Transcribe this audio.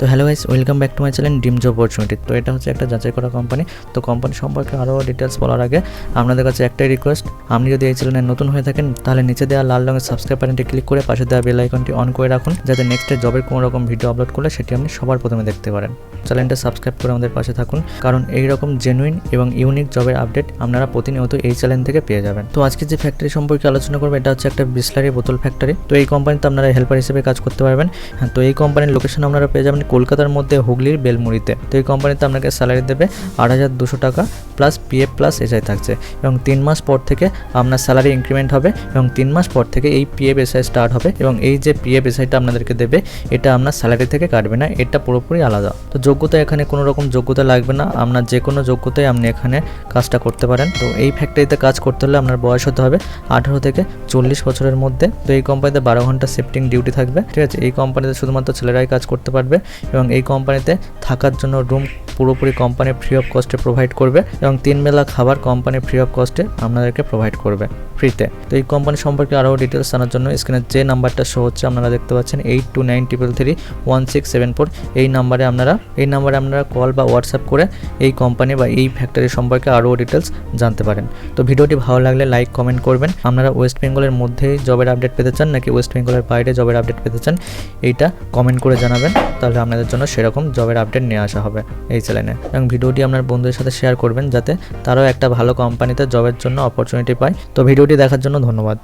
তো hello guys, welcome back to my channel dream job opportunity. তো এটা হচ্ছে একটা যাচাই করা কোম্পানি। তো কোম্পানি সম্পর্কে আরও ডিটেলস বলার আগে আপনাদের কাছে একটাই রিকোয়েস্ট, আপনি যদি এই চ্যানেলে নতুন হয়ে থাকেন তাহলে নিচে দেওয়া লাল রঙের সাবস্ক্রাইব বাটনটি ক্লিক করে পাশে দেওয়া বেল আইকনটি অন করে রাখুন, যাতে নেক্সটে জবের কোনো রকম ভিডিও আপলোড করলে সেটি আপনি সবার প্রথমে দেখতে পারেন। চ্যানেলটা সাবস্ক্রাইব করে আমাদের পাশে থাকুন, কারণ এই রকম জেনুইন এবং ইউনিক জবের আপডেট আপনারা প্রতিনিয়ত এই চ্যানেল থেকে পেয়ে যাবেন। তো আজকে যে ফ্যাক্টরি সম্পর্কে আলোচনা করবো এটা হচ্ছে একটা বিসলারি বোতল ফ্যাক্টরি। তো এই কোম্পানিতে আপনারা হেল্পার হিসেবে কাজ করতে পারবেন। হ্যাঁ, তো এই কোম্পানির লোকেশন আপনারা পেয়ে যাবেন কলকাতার মধ্যে হুগলির বেলমুড়িতে। তো এই কোম্পানিতে আপনাকে স্যালারি দেবে 8,200 টাকা প্লাস পিএফ প্লাস এসআই থাকছে, এবং 3 মাস পর থেকে আপনার স্যালারি ইনক্রিমেন্ট হবে, এবং 3 মাস পর থেকে এই পিএফ এসআই স্টার্ট হবে, এবং এই যে পিএফ এসআইটা আপনাদেরকে দেবে এটা আপনার স্যালারি থেকে কাটবে না, এটা পুরোপুরি আলাদা। তো যোগ্যতা এখানে কোনো রকম যোগ্যতা লাগবে না, আপনার যে কোনো যোগ্যতায় আপনি এখানে কাজটা করতে পারেন। তো এই ফ্যাক্টরিতে কাজ করতে হলে আপনার বয়স হতে হবে 18 থেকে 40 বছরের মধ্যে। তো এই কোম্পানিতে 12 ঘন্টা শিফটিং ডিউটি থাকবে, ঠিক আছে। এই কোম্পানিতে শুধুমাত্র ছেলেরাই কাজ করতে পারবে, এবং এই কোম্পানিতে থাকার জন্য রুম পুরোপুরি কোম্পানি ফ্রি অফ কস্টে প্রোভাইড করবে, এবং 3 বেলা খাবার কোম্পানি ফ্রি অফ কস্টে আপনাদেরকে প্রোভাইড করবে ফ্রিতে। তো এই কোম্পানি সম্পর্কে আরও ডিটেলস জানার জন্য স্ক্রিনে যে নাম্বারটা শো হচ্ছে আপনারা দেখতে পাচ্ছেন 8293331674, এই নাম্বারে আপনারা কল বা হোয়াটসঅ্যাপ করে এই কোম্পানি বা এই ফ্যাক্টরি সম্পর্কে আরও ডিটেলস জানতে পারেন। তো ভিডিওটি ভালো লাগলে লাইক কমেন্ট করবেন। আপনারা ওয়েস্ট বেঙ্গলের মধ্যেই জবের আপডেট পেতে চান নাকি ওয়েস্ট বেঙ্গলের বাইরে জবের আপডেট পেতে চান, এইটা কমেন্ট করে জানাবেন, তাহলে আপনাদের জন্য সেরকম জবের আপডেট নিয়ে আসা হবে এই চ্যানেলে। এবং ভিডিওটি আপনার বন্ধুদের সাথে শেয়ার করবেন, যাতে তারাও একটা ভালো কোম্পানিতে জবের জন্য অপরচুনিটি পায়। তো ভিডিওটি দেখার জন্য ধন্যবাদ।